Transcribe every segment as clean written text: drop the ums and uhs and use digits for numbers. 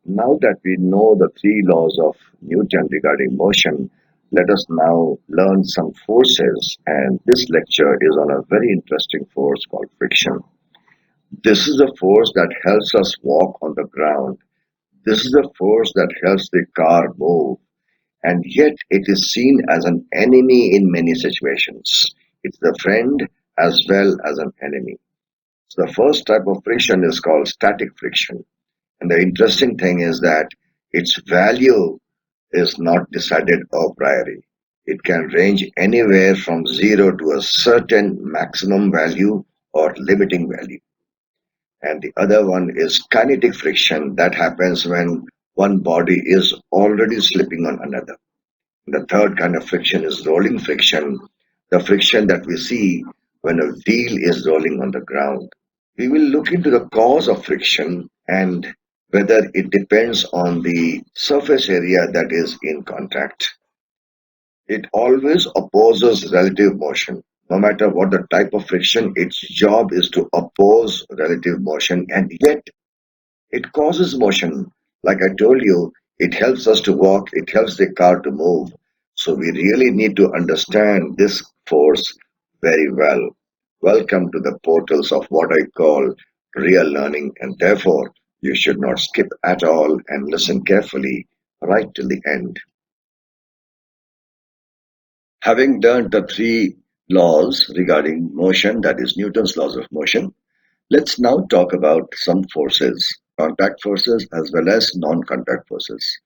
Now that we know the three laws of Newton regarding motion, let us now learn some forces. And this lecture is on a very interesting force called friction. This is a force that helps us walk on the ground. This is a force that helps the car move. And yet it is seen as an enemy in many situations. It's a friend as well as an enemy. So the first type of friction is called static friction. And the interesting thing is that its value is not decided a priori. It can range anywhere from zero to a certain maximum value or limiting value. And the other one is kinetic friction that happens when one body is already slipping on another. The third kind of friction is rolling friction, the friction that we see when a wheel is rolling on the ground. We will look into the cause of friction and whether it depends on the surface area that is in contact. It always opposes relative motion. No matter what the type of friction, its job is to oppose relative motion, and yet it causes motion. Like I told you, it helps us to walk, it helps the car to move. So we really need to understand this force very well. Welcome to the portals of what I call real learning, and therefore you should not skip at all and listen carefully right till the end. Having learned the three laws regarding motion, that is Newton's laws of motion, let's now talk about some forces, contact forces as well as non-contact forces.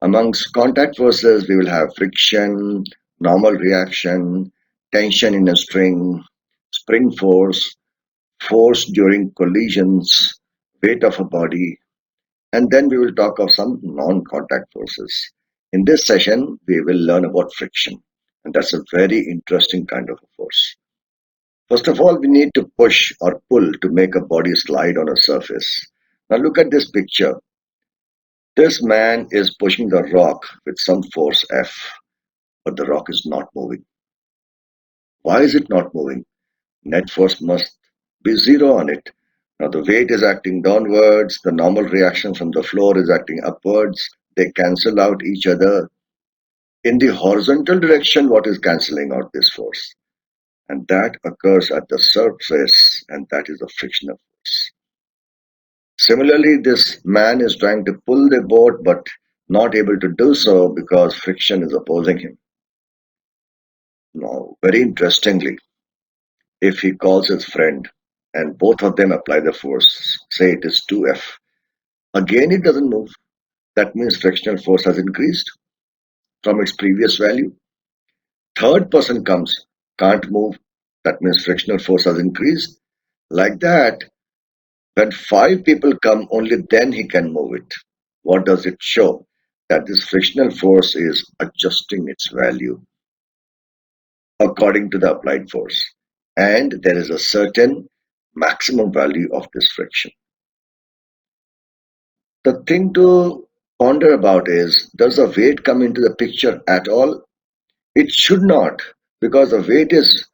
Amongst contact forces, we will have friction, normal reaction, tension in a string, spring force, force during collisions, weight of a body, and then we will talk of some non-contact forces. In this session, we will learn about friction, and that's a very interesting kind of a force. First of all, we need to push or pull to make a body slide on a surface. Now look at this picture. This man is pushing the rock with some force F, but the rock is not moving. Why is it not moving? Net force must be zero on it. Now the weight is acting downwards, the normal reaction from the floor is acting upwards. They cancel out each other. In the horizontal direction, what is cancelling out this force? And that occurs at the surface, and that is a frictional force. Similarly, this man is trying to pull the boat but not able to do so because friction is opposing him. Now, very interestingly, if he calls his friend and both of them apply the force, say it is 2F, again it doesn't move. That means frictional force has increased from its previous value. Third person comes, can't move. That means frictional force has increased. Like that, when five people come, only then he can move it. What does it show? That this frictional force is adjusting its value according to the applied force. And there is a certain maximum value of this friction. The thing to ponder about is, does the weight come into the picture at all? It should not, because the weight is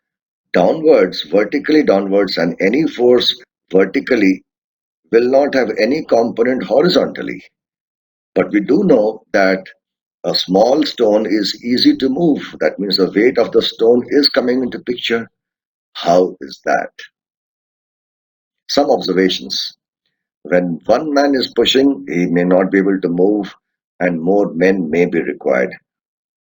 downwards, vertically downwards, and any force vertically will not have any component horizontally. But we do know that a small stone is easy to move. That means the weight of the stone is coming into picture. How is that? Some observations. When one man is pushing, he may not be able to move, and more men may be required.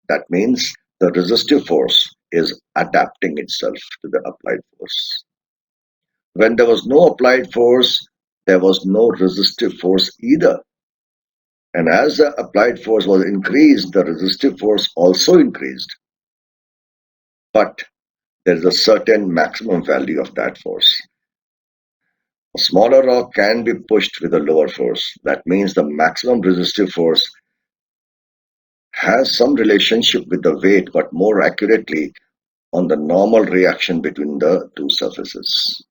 That means the resistive force is adapting itself to the applied force. When there was no applied force, there was no resistive force either. And as the applied force was increased, the resistive force also increased. But there is a certain maximum value of that force. A smaller rock can be pushed with a lower force. That means the maximum resistive force has some relationship with the weight, but more accurately on the normal reaction between the two surfaces.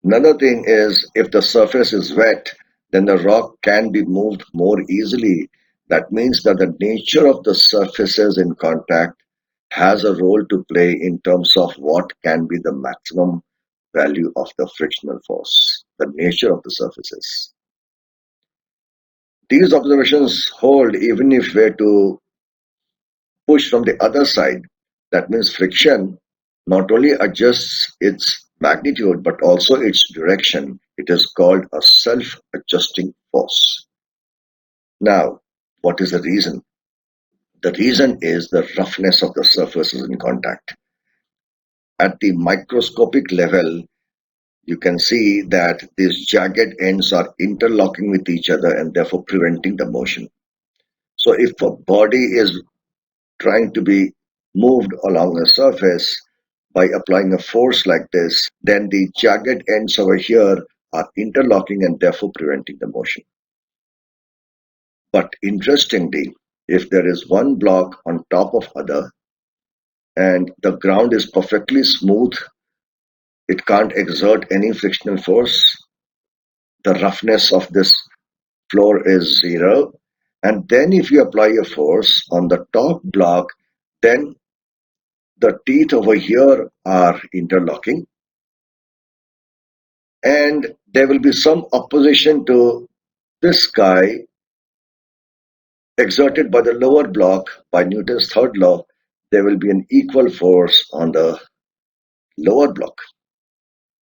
Another thing is, if the surface is wet, then the rock can be moved more easily. That means that the nature of the surfaces in contact has a role to play in terms of what can be the maximum value of the frictional force, the nature of the surfaces. These observations hold even if we're to push from the other side. That means friction not only adjusts its magnitude but also its direction. It is called a self-adjusting force. Now, what is the reason? The reason is the roughness of the surfaces in contact. At the microscopic level, you can see that these jagged ends are interlocking with each other and therefore preventing the motion. So if a body is trying to be moved along a surface by applying a force like this, then the jagged ends over here are interlocking and therefore preventing the motion. But interestingly, if there is one block on top of other and the ground is perfectly smooth, it can't exert any frictional force. The roughness of this floor is zero. And then if you apply a force on the top block, then the teeth over here are interlocking and there will be some opposition to this guy exerted by the lower block by Newton's third law. There will be an equal force on the lower block.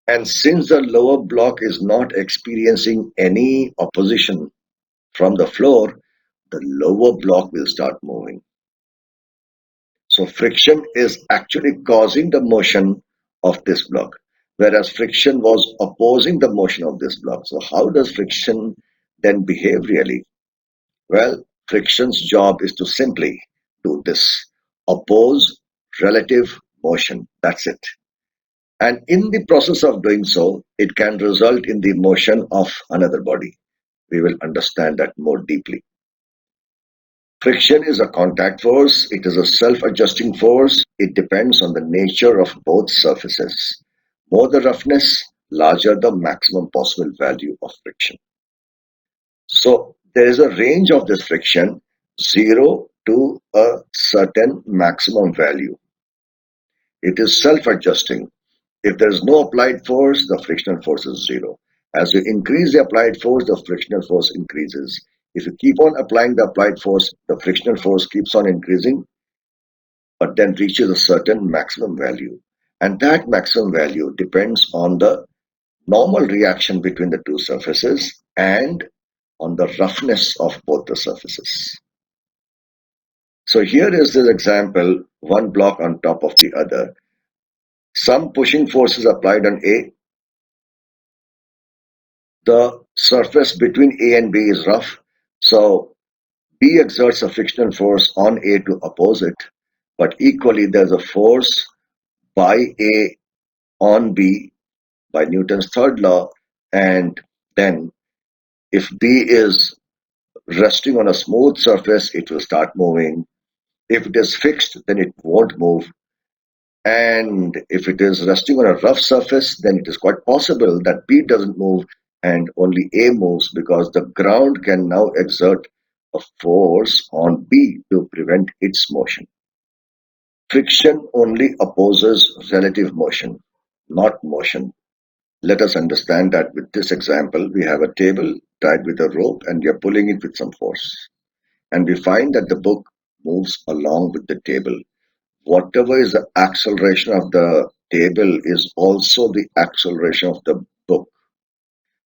And since the lower block is not experiencing any opposition from the floor, the lower block will start moving. So friction is actually causing the motion of this block, whereas friction was opposing the motion of this block. So how does friction then behave really? Well, friction's job is to simply do this: oppose relative motion. That's it. And in the process of doing so, it can result in the motion of another body. We will understand that more deeply. Friction is a contact force. It is a self-adjusting force. It depends on the nature of both surfaces. More the roughness, larger the maximum possible value of friction. So there is a range of this friction, 0 to a certain maximum value. It is self-adjusting. If there is no applied force, the frictional force is 0. As you increase the applied force, the frictional force increases. If you keep on applying the applied force, the frictional force keeps on increasing, but then reaches a certain maximum value. And that maximum value depends on the normal reaction between the two surfaces and on the roughness of both the surfaces. So here is this example, one block on top of the other. Some pushing force is applied on A. The surface between A and B is rough, so B exerts a frictional force on A to oppose it, but equally there's a force by A on B by Newton's third law, and then if B is resting on a smooth surface, it will start moving. If it is fixed, then it won't move. And if it is resting on a rough surface, then it is quite possible that B doesn't move and only A moves because the ground can now exert a force on B to prevent its motion. Friction only opposes relative motion, not motion. Let us understand that with this example, we have a table tied with a rope and we are pulling it with some force. And we find that the book moves along with the table. Whatever is the acceleration of the table is also the acceleration of the book.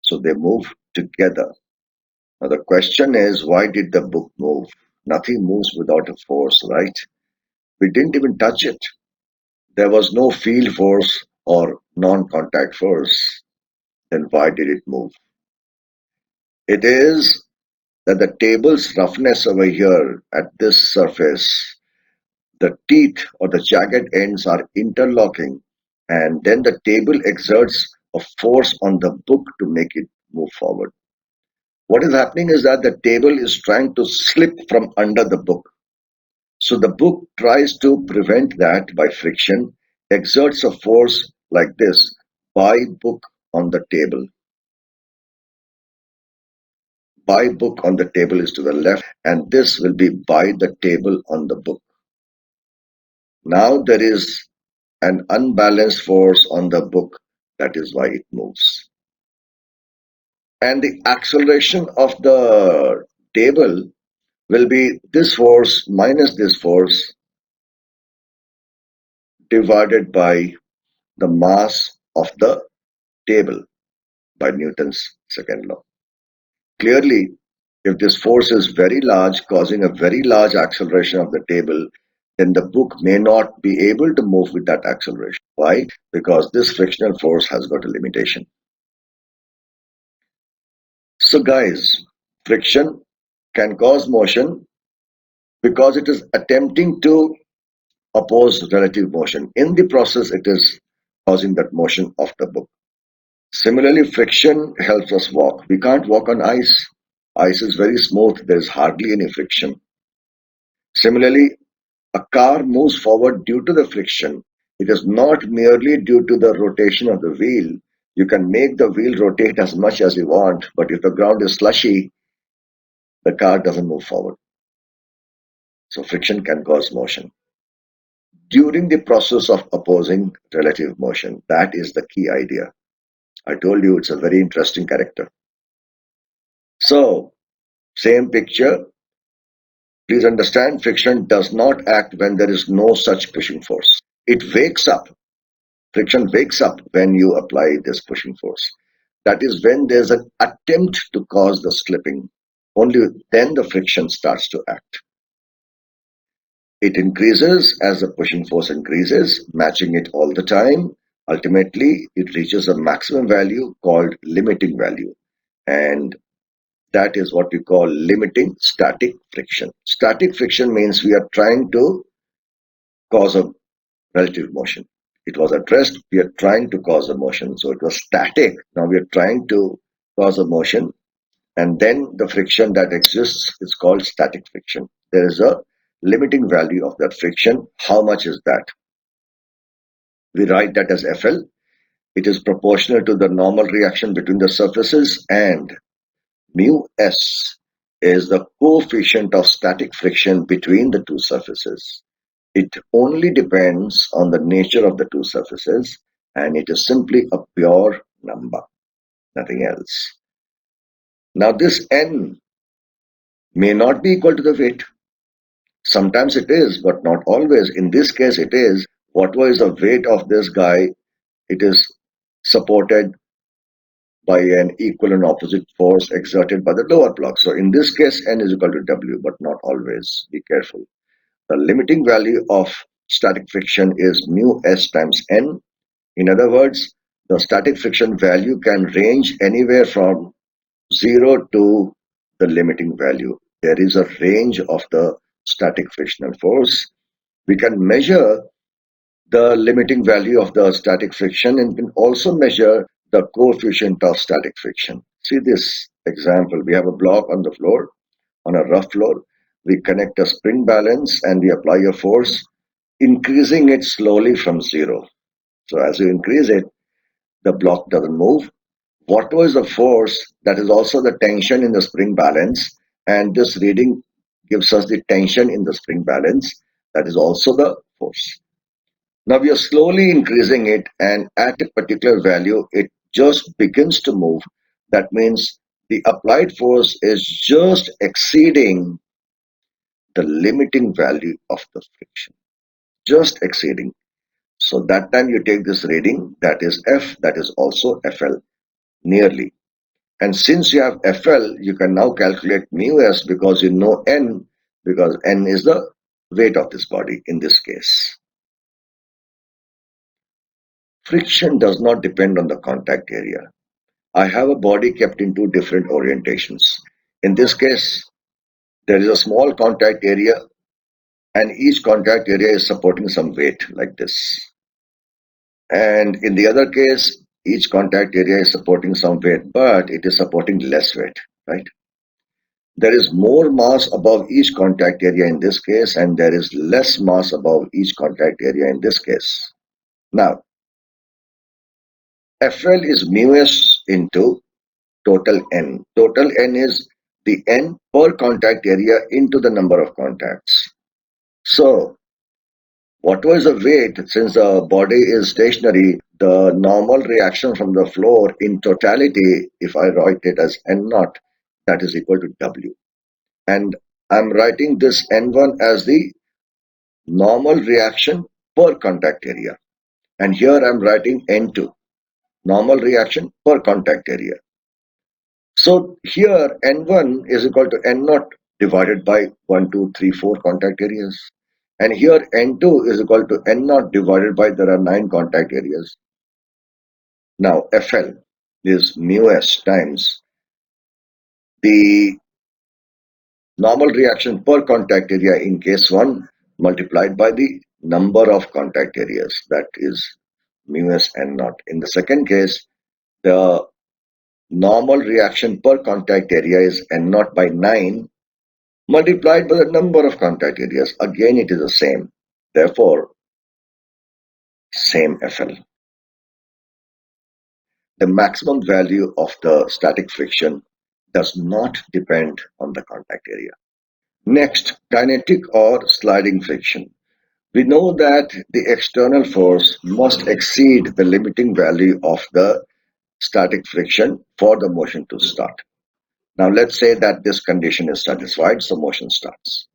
So they move together. Now the question is, why did the book move? Nothing moves without a force, right? We didn't even touch it. There was no field force or non-contact force. Then why did it move? It is that the table's roughness over here at this surface, the teeth or the jagged ends are interlocking, and then the table exerts a force on the book to make it move forward. What is happening is that the table is trying to slip from under the book. So the book tries to prevent that by friction, exerts a force like this by book on the table. By book on the table is to the left, and this will be by the table on the book. Now there is an unbalanced force on the book, that is why it moves. And the acceleration of the table will be this force minus this force divided by the mass of the table by Newton's second law. Clearly, if this force is very large, causing a very large acceleration of the table, then the book may not be able to move with that acceleration. Why? Because this frictional force has got a limitation. So guys, friction can cause motion because it is attempting to oppose relative motion. In the process, it is causing that motion of the book. Similarly, friction helps us walk. We can't walk on ice. Ice is very smooth. There is hardly any friction. Similarly, a car moves forward due to the friction. It is not merely due to the rotation of the wheel. You can make the wheel rotate as much as you want, but if the ground is slushy, the car doesn't move forward. So friction can cause motion. During the process of opposing relative motion, that is the key idea. I told you it's a very interesting character. So, same picture. Please understand, friction does not act when there is no such pushing force. It wakes up. Friction wakes up when you apply this pushing force. That is when there's an attempt to cause the slipping. Only then the friction starts to act. It increases as the pushing force increases, matching it all the time. Ultimately, it reaches a maximum value called limiting value. And that is what we call limiting static friction. Static friction means we are trying to cause a relative motion. It was at rest, we are trying to cause a motion. So it was static. Now we are trying to cause a motion. And then the friction that exists is called static friction. There is a limiting value of that friction. How much is that? We write that as FL. It is proportional to the normal reaction between the surfaces, and mu s is the coefficient of static friction between the two surfaces. It only depends on the nature of the two surfaces, and it is simply a pure number, nothing else. Now this n may not be equal to the weight. Sometimes it is, but not always. In this case it is. Whatever is the weight of this guy, it is supported by an equal and opposite force exerted by the lower block. So in this case, N is equal to W, but not always. Be careful. The limiting value of static friction is mu S times N. In other words, the static friction value can range anywhere from 0 to the limiting value. There is a range of the static frictional force. We can measure the limiting value of the static friction and can also measure the coefficient of static friction. See this example. We have a block on the floor, on a rough floor. We connect a spring balance and we apply a force, increasing it slowly from 0. So as you increase it, the block doesn't move. What was the force? That is also the tension in the spring balance, and this reading gives us the tension in the spring balance. That is also the force. Now we are slowly increasing it, and at a particular value, it just begins to move. That means the applied force is just exceeding the limiting value of the friction, just exceeding. So that time you take this reading, that is F, that is also FL, nearly. And since you have FL, you can now calculate mu S because you know N, because N is the weight of this body in this case. Friction does not depend on the contact area. I have a body kept in two different orientations. In this case, there is a small contact area, and each contact area is supporting some weight like this. And in the other case, each contact area is supporting some weight, but it is supporting less weight, right? There is more mass above each contact area in this case, and there is less mass above each contact area in this case. Now, FL is mu s into total N. Total N is the N per contact area into the number of contacts. So, what was the weight? Since the body is stationary, the normal reaction from the floor in totality, if I write it as N naught, that is equal to W. and I'm writing this N1 as the normal reaction per contact area. And here I'm writing N2, normal reaction per contact area. So here N1 is equal to N naught divided by 1, 2, 3, 4 contact areas. And here N2 is equal to N naught divided by there are 9 contact areas. Now Fl is mu s times the normal reaction per contact area in case 1 multiplied by the number of contact areas, that is mu s n naught. In the second case, the normal reaction per contact area is n naught by 9 multiplied by the number of contact areas. Again, it is the same. Therefore, same Fl. The maximum value of the static friction does not depend on the contact area. Next, kinetic or sliding friction. We know that the external force must exceed the limiting value of the static friction for the motion to start. Now let's say that this condition is satisfied, so motion starts.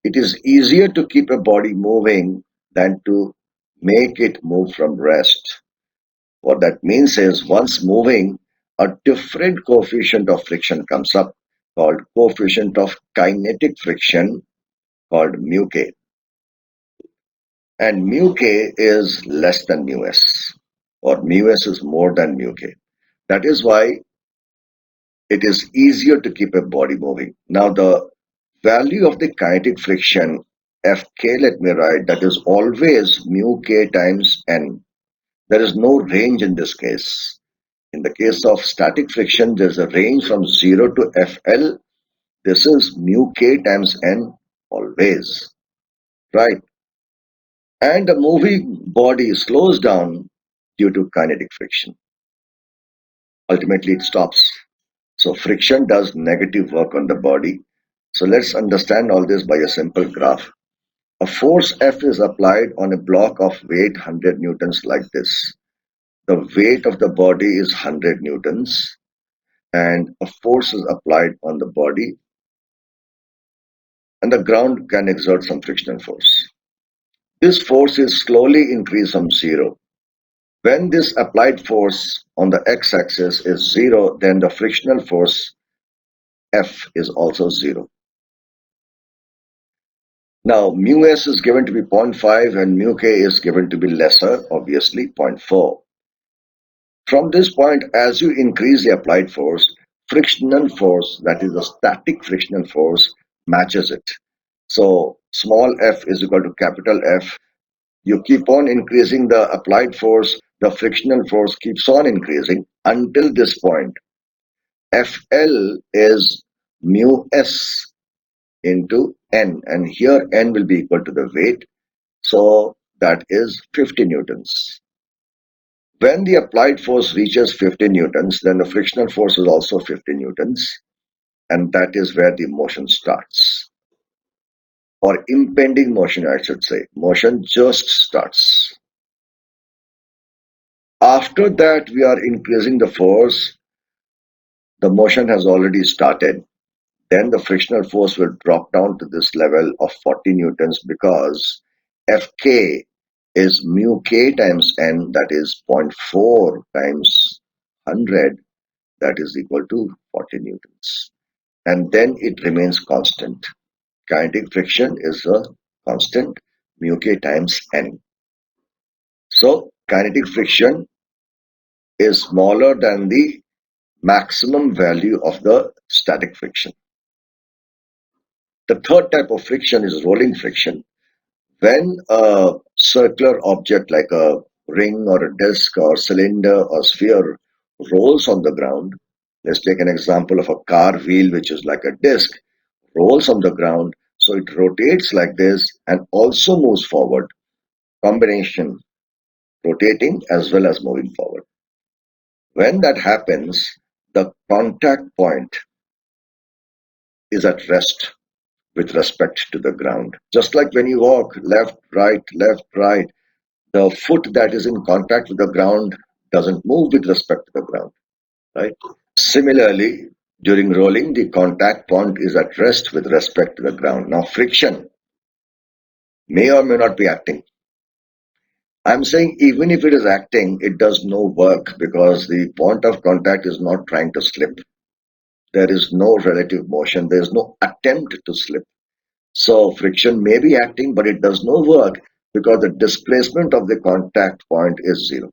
It is easier to keep a body moving than to make it move from rest. What that means is once moving, a different coefficient of friction comes up called coefficient of kinetic friction called mu k. And mu k is less than mu s, or mu s is more than mu k. That is why it is easier to keep a body moving. Now the value of the kinetic friction Fk, let me write, that is always mu k times n. There is no range in this case. In the case of static friction, there is a range from 0 to Fl. This is mu k times n always, right? And the moving body slows down due to kinetic friction. Ultimately, it stops. So friction does negative work on the body. So let's understand all this by a simple graph. A force F is applied on a block of weight 100 newtons like this. The weight of the body is 100 newtons and a force is applied on the body and the ground can exert some frictional force. This force is slowly increased from 0. When this applied force on the x-axis is 0, then the frictional force F is also 0. Now, mu s is given to be 0.5 and mu k is given to be lesser, obviously 0.4. From this point, as you increase the applied force, frictional force, that is the static frictional force, matches it. So, small f is equal to capital F. You keep on increasing the applied force, the frictional force keeps on increasing until this point. Fl is mu s into n, and here n will be equal to the weight, so that is 50 newtons. When the applied force reaches 50 newtons, then the frictional force is also 50 newtons, and that is where the motion starts. Or impending motion, I should say. Motion just starts. After that, we are increasing the force. The motion has already started. Then the frictional force will drop down to this level of 40 newtons because Fk is mu k times n, that is 0.4 times 100, that is equal to 40 newtons. And then it remains constant. Kinetic friction is a constant, mu k times n. So kinetic friction is smaller than the maximum value of the static friction. The third type of friction is rolling friction. When a circular object like a ring or a disc or cylinder or sphere rolls on the ground, let's take an example of a car wheel which is like a disc, rolls on the ground, so it rotates like this and also moves forward. Combination, rotating as well as moving forward. When that happens, the contact point is at rest with respect to the ground. Just like when you walk left, right, the foot that is in contact with the ground doesn't move with respect to the ground, right? Similarly, During rolling, the contact point is at rest with respect to the ground. Now, friction may or may not be acting. I'm saying even if it is acting, it does no work because the point of contact is not trying to slip. There is no relative motion. There is no attempt to slip. So friction may be acting, but it does no work because the displacement of the contact point is zero.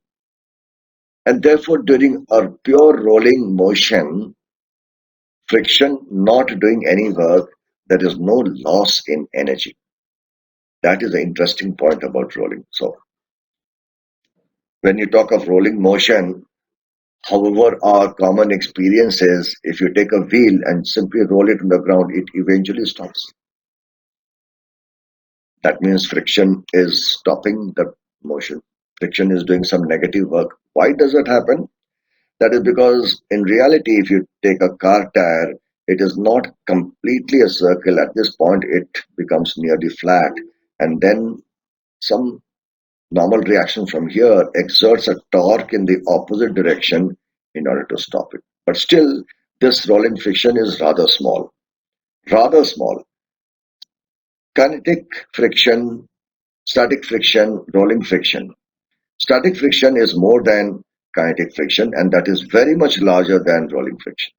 And therefore, during a pure rolling motion, friction not doing any work, there is no loss in energy. That is the interesting point about rolling. So when you talk of rolling motion, however, our common experience is if you take a wheel and simply roll it on the ground, it eventually stops. That means friction is stopping the motion. Friction is doing some negative work. Why does that happen? That is because in reality, if you take a car tire, it is not completely a circle. At this point, it becomes nearly flat. And then some normal reaction from here exerts a torque in the opposite direction in order to stop it. But still, this rolling friction is rather small. Rather small. Kinetic friction, static friction, rolling friction. Static friction is more than kinetic friction, and that is very much larger than rolling friction.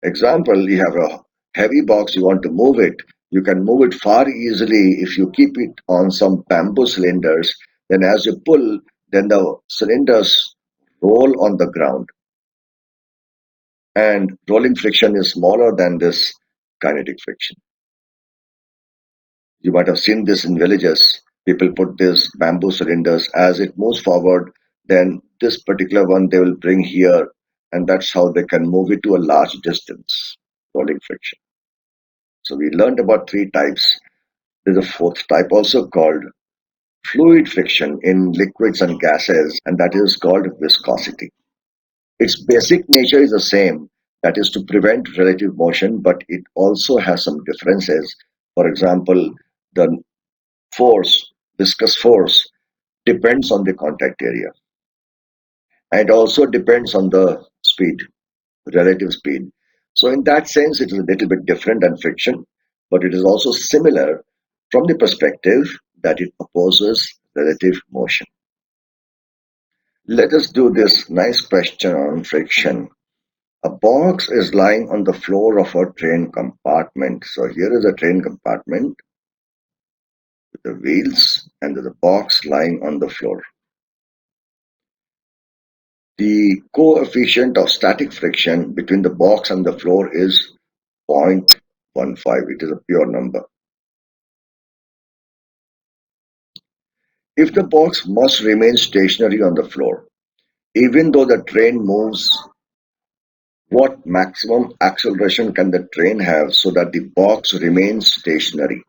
Example, you have a heavy box, you want to move it. You can move it far easily if you keep it on some bamboo cylinders. Then as you pull, then the cylinders roll on the ground. And rolling friction is smaller than this kinetic friction. You might have seen this in villages. People put these bamboo cylinders as it moves forward, then this particular one they will bring here, and that's how they can move it to a large distance. Rolling friction. So we learned about three types. There's a fourth type also called fluid friction in liquids and gases, and that is called viscosity. Its basic nature is the same, that is to prevent relative motion, but it also has some differences. For example, the force, viscous force, depends on the contact area and also depends on the speed, relative speed. So, in that sense, it is a little bit different than friction, but it is also similar from the perspective that it opposes relative motion. Let us do this nice question on friction. A box is lying on the floor of a train compartment. So, here is a train compartment with the wheels and there's a box lying on the floor. The coefficient of static friction between the box and the floor is 0.15. It is a pure number. If the box must remain stationary on the floor, even though the train moves, what maximum acceleration can the train have so that the box remains stationary?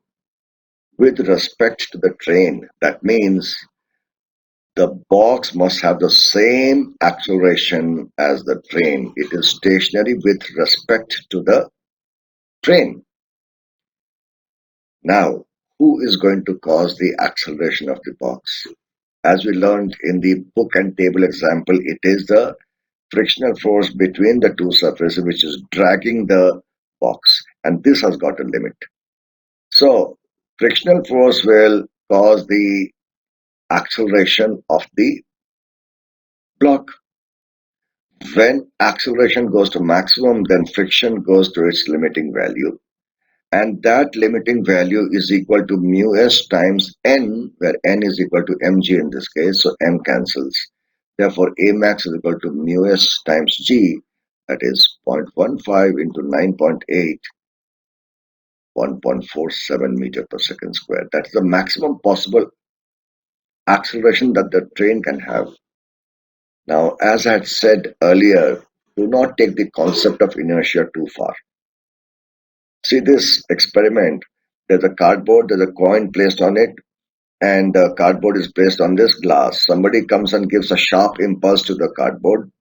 With respect to the train, that means the box must have the same acceleration as the train. It is stationary with respect to the train. Now, who is going to cause the acceleration of the box? As we learned in the book and table example, it is the frictional force between the two surfaces which is dragging the box, and this has got a limit. So, frictional force will cause the acceleration of the block. When acceleration goes to maximum, then friction goes to its limiting value. And that limiting value is equal to mu s times n, where n is equal to mg in this case, so m cancels. Therefore, A max is equal to mu s times g, that is 0.15 into 9.8, 1.47 meter per second square. That's the maximum possible acceleration that the train can have. Now, as I had said earlier, do not take the concept of inertia too far. See this experiment. There's a cardboard, there's a coin placed on it, and the cardboard is placed on this glass. Somebody comes and gives a sharp impulse to the cardboard.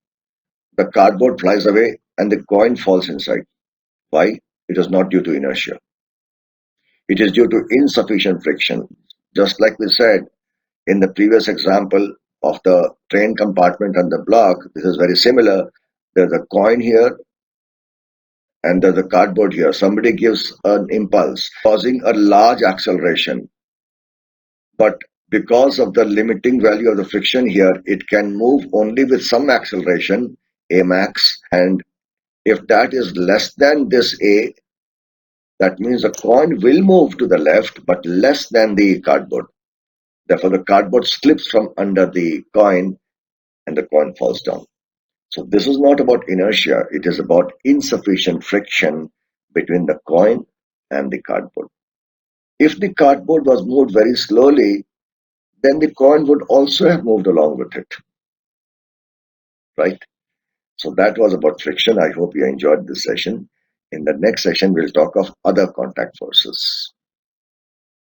The cardboard flies away and the coin falls inside. Why? It is not due to inertia. It is due to insufficient friction. Just like we said in the previous example of the train compartment and the block, this is very similar. There's a coin here and there's a cardboard here. Somebody gives an impulse, causing a large acceleration. But because of the limiting value of the friction here, it can move only with some acceleration, a max. And if that is less than this a, that means the coin will move to the left, but less than the cardboard. Therefore, the cardboard slips from under the coin and the coin falls down. So this is not about inertia. It is about insufficient friction between the coin and the cardboard. If the cardboard was moved very slowly, then the coin would also have moved along with it, right? So that was about friction. I hope you enjoyed this session. In the next session, we'll talk of other contact forces.